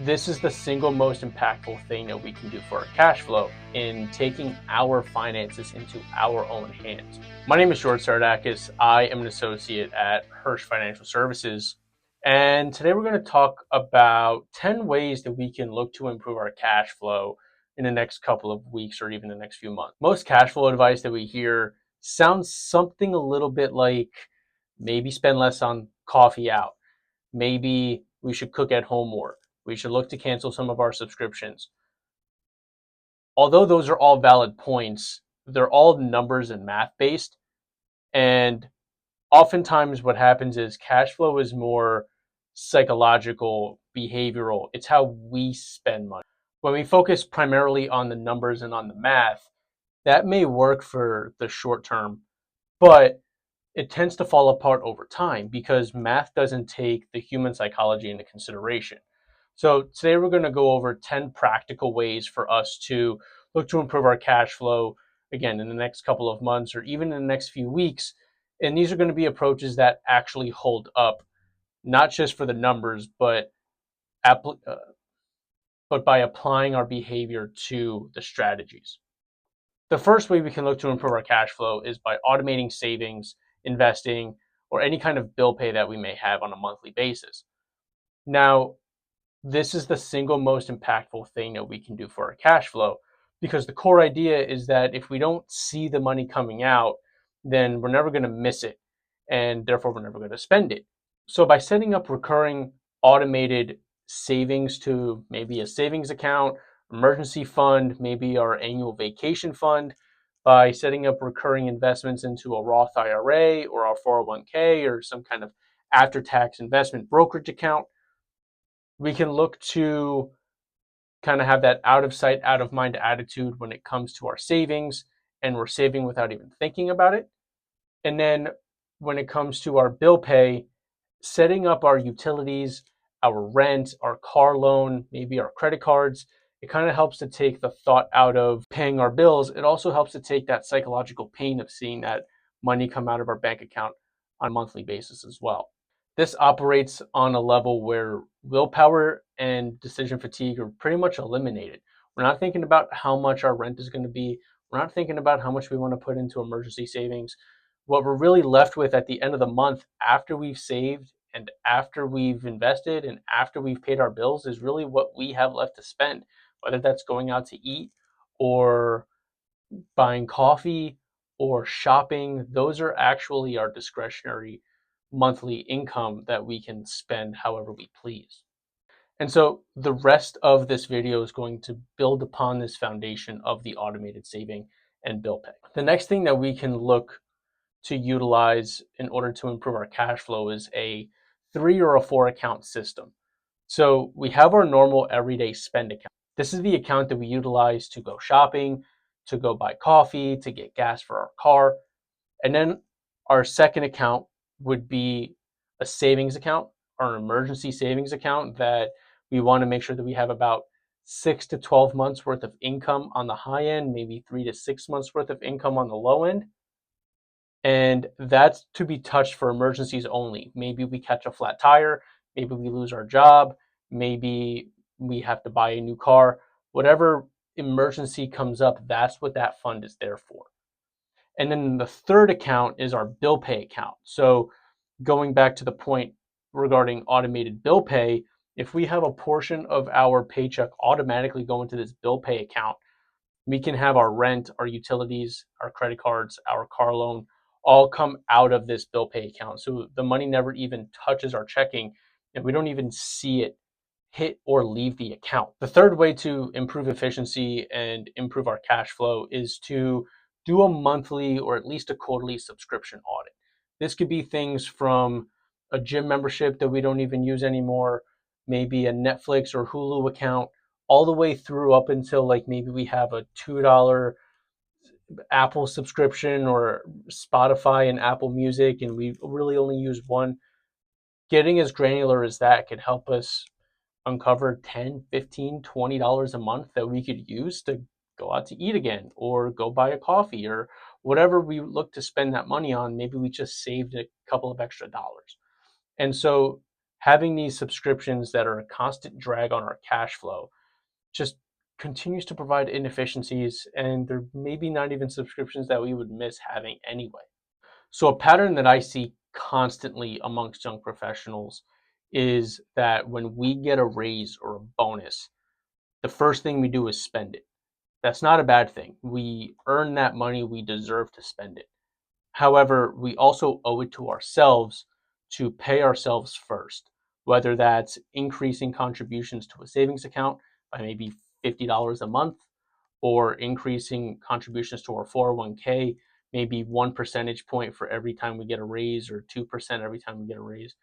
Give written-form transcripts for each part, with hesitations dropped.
This is the single most impactful thing that we can do for our cash flow in taking our finances into our own hands. My name is George Sardakis. I am an associate at Hirsch Financial Services. And today we're going to talk about 10 ways that we can look to improve our cash flow in the next couple of weeks or even the next few months. Most cash flow advice that we hear sounds something a little bit like maybe spend less on coffee out. Maybe we should cook at home more. We should look to cancel some of our subscriptions. Although those are all valid points, they're all numbers and math based. And oftentimes what happens is cash flow is more psychological, behavioral. It's how we spend money. When we focus primarily on the numbers and on the math, that may work for the short term, but it tends to fall apart over time because math doesn't take the human psychology into consideration. So today we're going to go over 10 practical ways for us to look to improve our cash flow, again, in the next couple of months or even in the next few weeks. And these are going to be approaches that actually hold up, not just for the numbers, but by applying our behavior to the strategies. The first way we can look to improve our cash flow is by automating savings, investing, or any kind of bill pay that we may have on a monthly basis. Now, this is the single most impactful thing that we can do for our cash flow because the core idea is that if we don't see the money coming out, then we're never going to miss it and therefore we're never going to spend it. So by setting up recurring automated savings to maybe a savings account, emergency fund, maybe our annual vacation fund, by setting up recurring investments into a Roth IRA or our 401k or some kind of after-tax investment brokerage account, we can look to kind of have that out of sight, out of mind attitude when it comes to our savings, and we're saving without even thinking about it. And then when it comes to our bill pay, setting up our utilities, our rent, our car loan, maybe our credit cards, it kind of helps to take the thought out of paying our bills. It also helps to take that psychological pain of seeing that money come out of our bank account on a monthly basis as well. This operates on a level where willpower and decision fatigue are pretty much eliminated. We're not thinking about how much our rent is going to be. We're not thinking about how much we want to put into emergency savings. What we're really left with at the end of the month, after we've saved and after we've invested and after we've paid our bills, is really what we have left to spend, whether that's going out to eat or buying coffee or shopping. Those are actually our discretionary monthly income that we can spend however we please. And so the rest of this video is going to build upon this foundation of the automated saving and bill pay. The next thing that we can look to utilize in order to improve our cash flow is a 3 or a 4 account system. So we have our normal everyday spend account. This is the account that we utilize to go shopping, to go buy coffee, to get gas for our car. And then our second account would be a savings account or an emergency savings account that we want to make sure that we have about 6 to 12 months worth of income on the high end, maybe 3 to 6 months worth of income on the low end. And that's to be touched for emergencies only. Maybe we catch a flat tire, maybe we lose our job, maybe we have to buy a new car. Whatever emergency comes up, that's what that fund is there for. And then the third account is our bill pay account. So going back to the point regarding automated bill pay, if we have a portion of our paycheck automatically go into this bill pay account, we can have our rent, our utilities, our credit cards, our car loan all come out of this bill pay account. So the money never even touches our checking and we don't even see it hit or leave the account. The third way to improve efficiency and improve our cash flow is to do a monthly or at least a quarterly subscription audit. This could be things from a gym membership that we don't even use anymore, maybe a Netflix or Hulu account, all the way through up until like maybe we have a $2 Apple subscription or Spotify and Apple Music and we really only use one. Getting as granular as that could help us uncover $10, $15, $20 a month that we could use to go out to eat again or go buy a coffee or whatever we look to spend that money on. Maybe we just saved a couple of extra dollars. And so Having these subscriptions that are a constant drag on our cash flow just continues to provide inefficiencies, and they're maybe not even subscriptions that we would miss having anyway. So, a pattern that I see constantly amongst young professionals is that when we get a raise or a bonus, the first thing we do is spend it. That's not a bad thing. We earn that money, we deserve to spend it. However, we also owe it to ourselves to pay ourselves first, whether that's increasing contributions to a savings account by maybe $50 a month, or increasing contributions to our 401k, maybe 1 percentage point for every time we get a raise, or 2% every time we get a raise,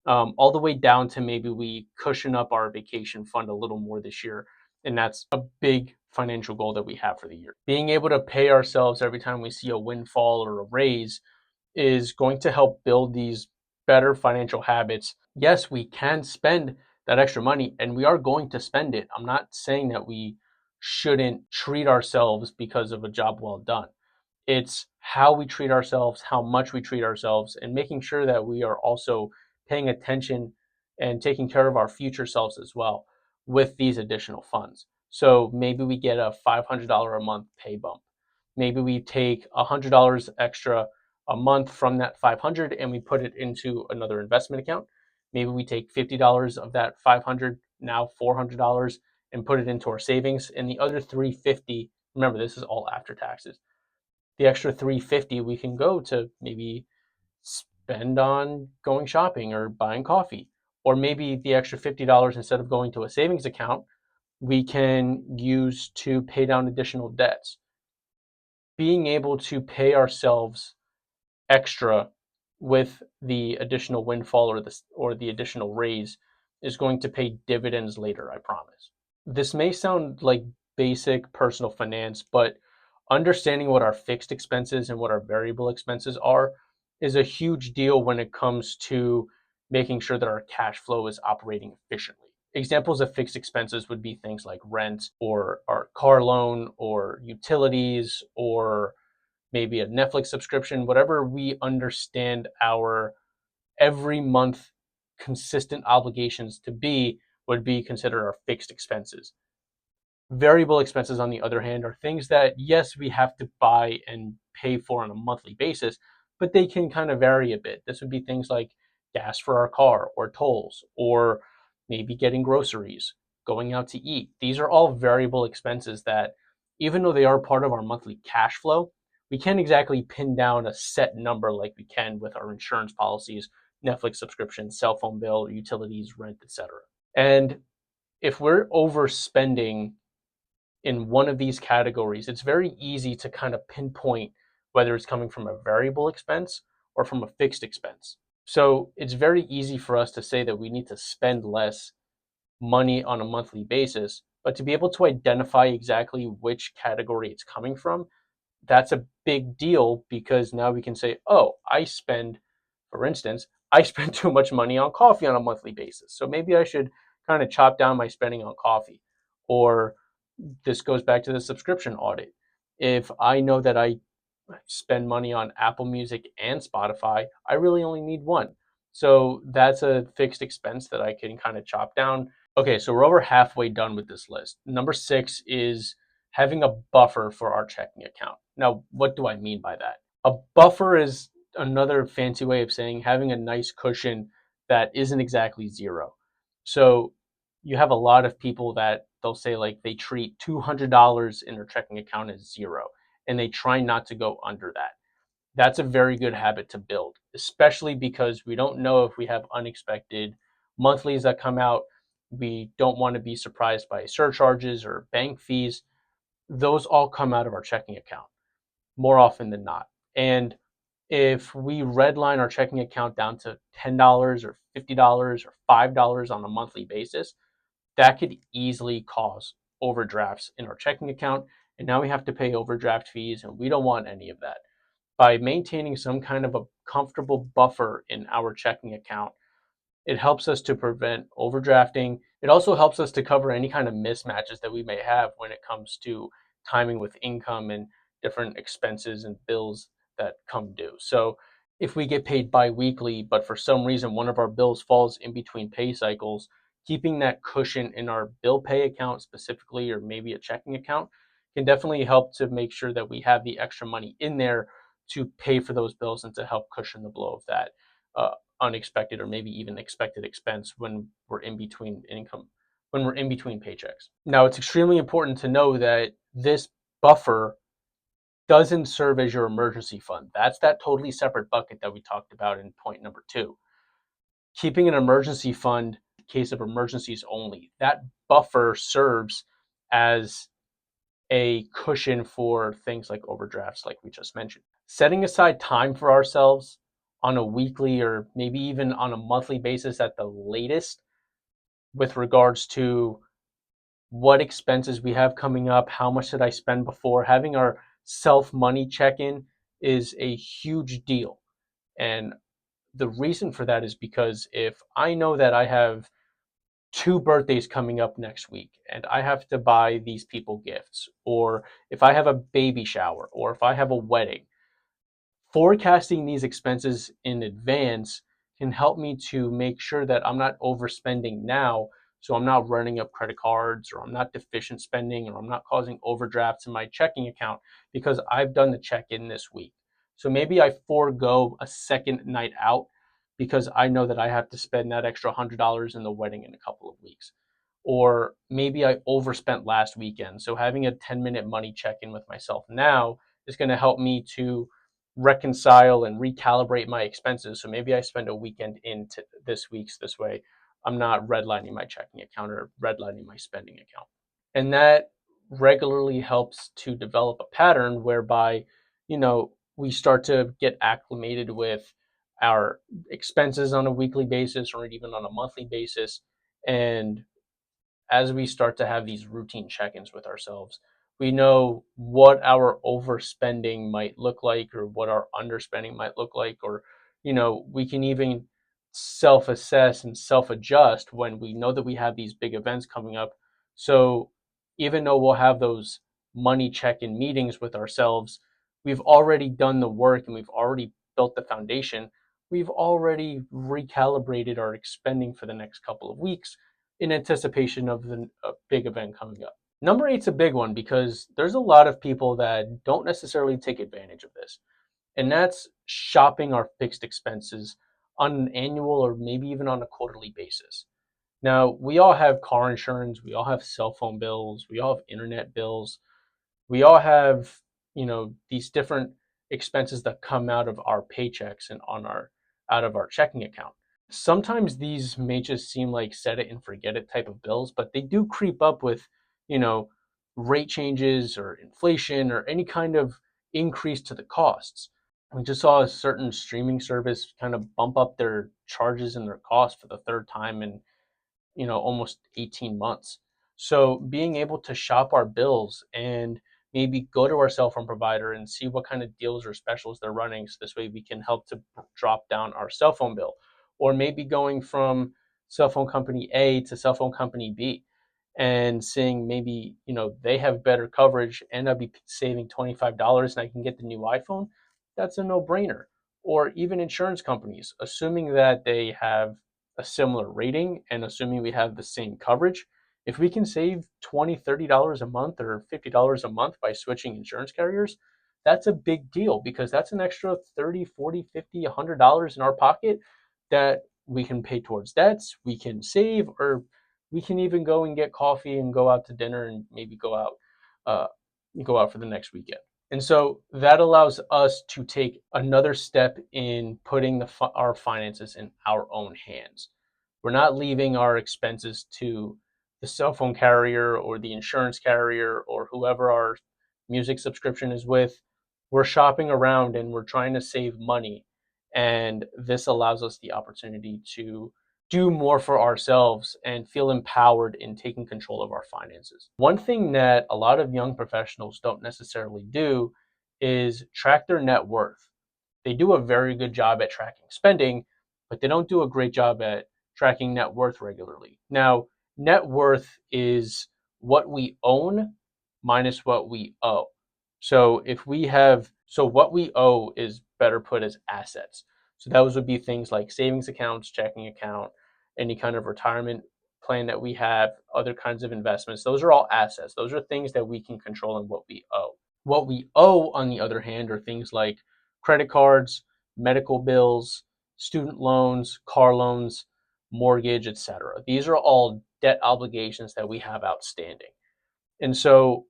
all the way down to maybe we cushion up our vacation fund a little more this year. And that's a big financial goal that we have for the year. Being able to pay ourselves every time we see a windfall or a raise is going to help build these better financial habits. Yes, we can spend that extra money, and we are going to spend it. I'm not saying that we shouldn't treat ourselves because of a job well done. It's how we treat ourselves, how much we treat ourselves, and making sure that we are also paying attention and taking care of our future selves as well with these additional funds. So maybe we get a $500 a month pay bump. Maybe we take $100 extra a month from that 500 and we put it into another investment account. Maybe we take $50 of that 500, now $400, and put it into our savings, and the other 350, remember this is all after taxes, the extra 350 we can go to maybe spend on going shopping or buying coffee. Or maybe the extra $50, instead of going to a savings account, we can use to pay down additional debts. Being able to pay ourselves extra with the additional windfall or the additional raise is going to pay dividends later, I promise. This may sound like basic personal finance, but understanding what our fixed expenses and what our variable expenses are is a huge deal when it comes to making sure that our cash flow is operating efficiently. Examples of fixed expenses would be things like rent, or our car loan, or utilities, or maybe a Netflix subscription, whatever we understand our every month consistent obligations to be, would be considered our fixed expenses. Variable expenses, on the other hand, are things that, yes, we have to buy and pay for on a monthly basis, but they can kind of vary a bit. This would be things like gas for our car, or tolls, or maybe getting groceries, going out to eat. These are all variable expenses that, even though they are part of our monthly cash flow, we can't exactly pin down a set number like we can with our insurance policies, Netflix subscriptions, cell phone bill, utilities, rent, etc. And if we're overspending in one of these categories, it's very easy to kind of pinpoint whether it's coming from a variable expense or from a fixed expense. So it's very easy for us to say that we need to spend less money on a monthly basis, but to be able to identify exactly which category it's coming from, that's a big deal, because now we can say, oh, for instance, I spend too much money on coffee on a monthly basis. So maybe I should kind of chop down my spending on coffee. Or this goes back to the subscription audit. If I know that I spend money on Apple Music and Spotify, I really only need one. So that's a fixed expense that I can kind of chop down. Okay, so we're over halfway done with this list. Number 6 is having a buffer for our checking account. Now, what do I mean by that? A buffer is another fancy way of saying having a nice cushion that isn't exactly zero. So you have a lot of people that they'll say, like, they treat $200 in their checking account as zero, and they try not to go under that. That's a very good habit to build, especially because we don't know if we have unexpected monthlies that come out. We don't want to be surprised by surcharges or bank fees. Those all come out of our checking account more often than not. And if we redline our checking account down to $10 or $50 or $5 on a monthly basis, that could easily cause overdrafts in our checking account. And now we have to pay overdraft fees, and we don't want any of that. By maintaining some kind of a comfortable buffer in our checking account, it helps us to prevent overdrafting. It also helps us to cover any kind of mismatches that we may have when it comes to timing with income and different expenses and bills that come due. So if we get paid bi-weekly, but for some reason one of our bills falls in between pay cycles, keeping that cushion in our bill pay account specifically, or maybe a checking account, can definitely help to make sure that we have the extra money in there to pay for those bills and to help cushion the blow of that unexpected or maybe even expected expense when we're in between paychecks. Now, it's extremely important to know that this buffer doesn't serve as your emergency fund. That's that totally separate bucket that we talked about in point number 2. Keeping an emergency fund in case of emergencies only. That buffer serves as a cushion for things like overdrafts, like we just mentioned. Setting aside time for ourselves on a weekly or maybe even on a monthly basis at the latest with regards to what expenses we have coming up, how much did I spend before, having our self money check in is a huge deal. And the reason for that is because if I know that I have 2 birthdays coming up next week and I have to buy these people gifts, or if I have a baby shower, or if I have a wedding, forecasting these expenses in advance can help me to make sure that I'm not overspending now. So I'm not running up credit cards, or I'm not deficient spending, or I'm not causing overdrafts in my checking account because I've done the check in this week. So maybe I forego a second night out because I know that I have to spend that extra $100 in the wedding in a couple of weeks. Or maybe I overspent last weekend. So having a 10-minute money check in with myself now is going to help me to reconcile and recalibrate my expenses. So maybe I spend a weekend into this week's this way. I'm not redlining my checking account or redlining my spending account. And that regularly helps to develop a pattern whereby, we start to get acclimated with our expenses on a weekly basis or even on a monthly basis. And as we start to have these routine check-ins with ourselves, we know what our overspending might look like or what our underspending might look like, or we can even self-assess and self-adjust when we know that we have these big events coming up. So even though we'll have those money check-in meetings with ourselves, we've already done the work and we've already built the foundation. We've already recalibrated our expending for the next couple of weeks in anticipation of a big event coming up. Number 8's a big one because there's a lot of people that don't necessarily take advantage of this, and that's shopping our fixed expenses on an annual or maybe even on a quarterly basis. Now, we all have car insurance, we all have cell phone bills, we all have internet bills, we all have, these different expenses that come out of our paychecks and out of our checking account. Sometimes these may just seem like set it and forget it type of bills, but they do creep up with, you know, rate changes or inflation or any kind of increase to the costs. We just saw a certain streaming service kind of bump up their charges and their costs for the third time in, almost 18 months. So being able to shop our bills and maybe go to our cell phone provider and see what kind of deals or specials they're running. So this way we can help to drop down our cell phone bill, or maybe going from cell phone company A to cell phone company B and seeing maybe, they have better coverage and I'll be saving $25 and I can get the new iPhone. That's a no brainer. Or even insurance companies, assuming that they have a similar rating and assuming we have the same coverage, if we can save $20, $30 a month or $50 a month by switching insurance carriers, that's a big deal because that's an extra 30, 40, 50, $100 in our pocket that we can pay towards debts, we can save, or we can even go and get coffee and go out to dinner and maybe uh, go out for the next weekend. And so that allows us to take another step in putting our finances in our own hands. We're not leaving our expenses to the cell phone carrier or the insurance carrier or whoever our music subscription is with. We're shopping around and we're trying to save money. And this allows us the opportunity to do more for ourselves and feel empowered in taking control of our finances. One thing that a lot of young professionals don't necessarily do is track their net worth. They do a very good job at tracking spending, but they don't do a great job at tracking net worth regularly. Now, net worth is what we own minus what we owe. So if we have So what we owe is better put as assets. So those would be things like savings accounts, checking account, any kind of retirement plan that we have, other kinds of investments. Those are all assets. Those are things that we can control and what we owe. What we owe, on the other hand, are things like credit cards, medical bills, student loans, car loans, mortgage, etc. These are all debt obligations that we have outstanding. And so,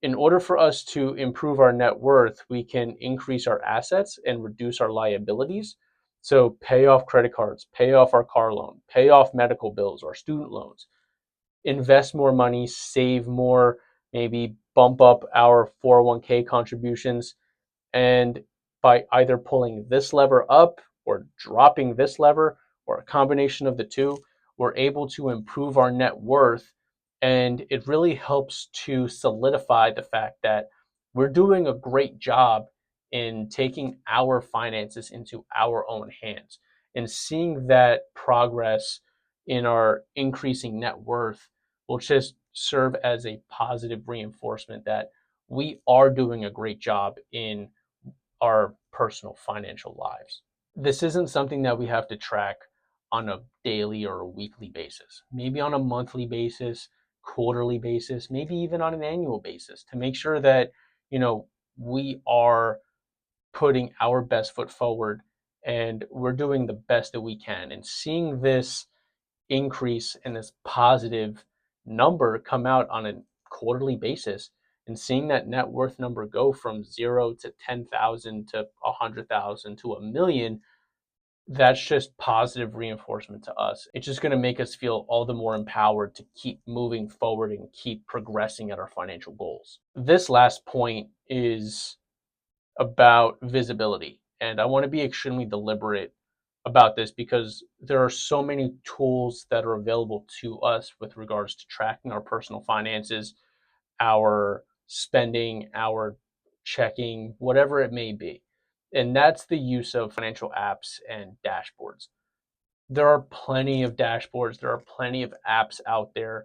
in order for us to improve our net worth, we can increase our assets and reduce our liabilities. So, pay off credit cards, pay off our car loan, pay off medical bills or student loans, invest more money, save more, maybe bump up our 401k contributions, and by either pulling this lever up or dropping this lever or a combination of the two, we're able to improve our net worth. And it really helps to solidify the fact that we're doing a great job in taking our finances into our own hands, and seeing that progress in our increasing net worth will just serve as a positive reinforcement that we are doing a great job in our personal financial lives. This isn't something that we have to track on a daily or a weekly basis, maybe on a monthly basis, quarterly basis, maybe even on an annual basis, to make sure that, we are putting our best foot forward and we're doing the best that we can. And seeing this increase and this positive number come out on a quarterly basis, and seeing that net worth number go from 0 to 10,000 to 100,000 to a million, that's just positive reinforcement to us. It's just going to make us feel all the more empowered to keep moving forward and keep progressing at our financial goals. This last point is about visibility. And I want to be extremely deliberate about this because there are so many tools that are available to us with regards to tracking our personal finances, our spending, our checking, whatever it may be. And that's the use of financial apps and dashboards. There are plenty of dashboards, there are plenty of apps out there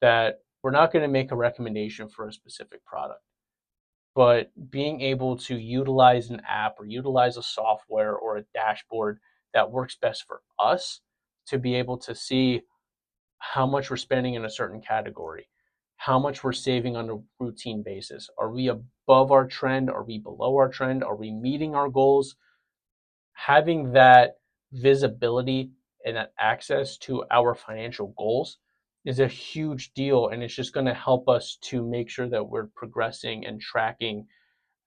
that we're not going to make a recommendation for a specific product, but being able to utilize an app or utilize a software or a dashboard that works best for us to be able to see how much we're spending in a certain category, how much we're saving on a routine basis. Are we above our trend? Are we below our trend? Are we meeting our goals? Having that visibility and that access to our financial goals is a huge deal. And it's just going to help us to make sure that we're progressing and tracking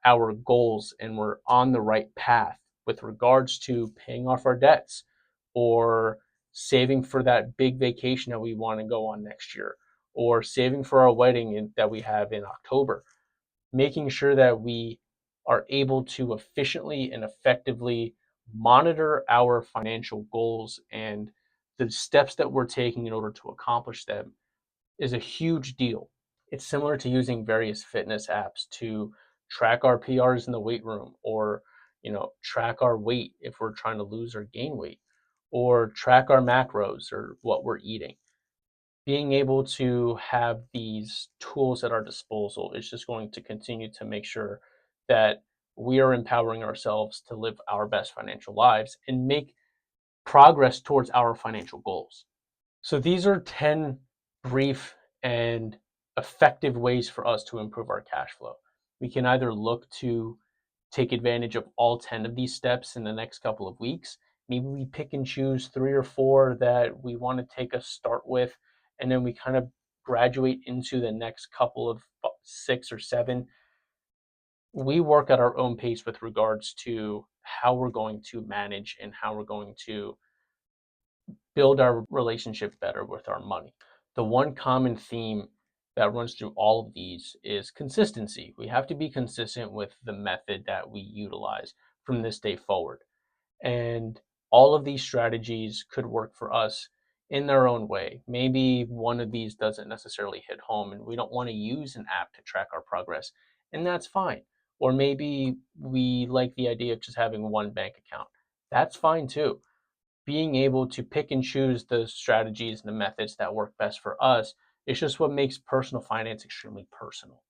our goals and we're on the right path with regards to paying off our debts or saving for that big vacation that we want to go on next year or saving for our wedding that we have in October. Making sure that we are able to efficiently and effectively monitor our financial goals and the steps that we're taking in order to accomplish them is a huge deal. It's similar to using various fitness apps to track our PRs in the weight room, or track our weight if we're trying to lose or gain weight, or track our macros or what we're eating. Being able to have these tools at our disposal is just going to continue to make sure that we are empowering ourselves to live our best financial lives and make progress towards our financial goals. So these are 10 brief and effective ways for us to improve our cash flow. We can either look to take advantage of all 10 of these steps in the next couple of weeks. Maybe we pick and choose 3 or 4 that we want to take a start with, and then we kind of graduate into the next couple of 6 or 7. We work at our own pace with regards to how we're going to manage and how we're going to build our relationship better with our money. The one common theme that runs through all of these is consistency. We have to be consistent with the method that we utilize from this day forward. And all of these strategies could work for us in their own way. Maybe one of these doesn't necessarily hit home and we don't want to use an app to track our progress, and that's fine. Or maybe we like the idea of just having one bank account. That's fine too. Being able to pick and choose the strategies and the methods that work best for us is just what makes personal finance extremely personal.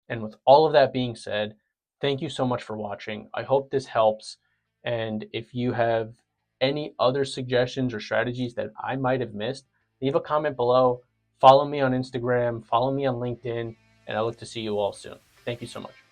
And with all of that being said, Thank you so much for watching. I hope this helps. And if you have any other suggestions or strategies that I might have missed, leave a comment below. Follow me on Instagram, follow me on LinkedIn, and I look to see you all soon. Thank you so much.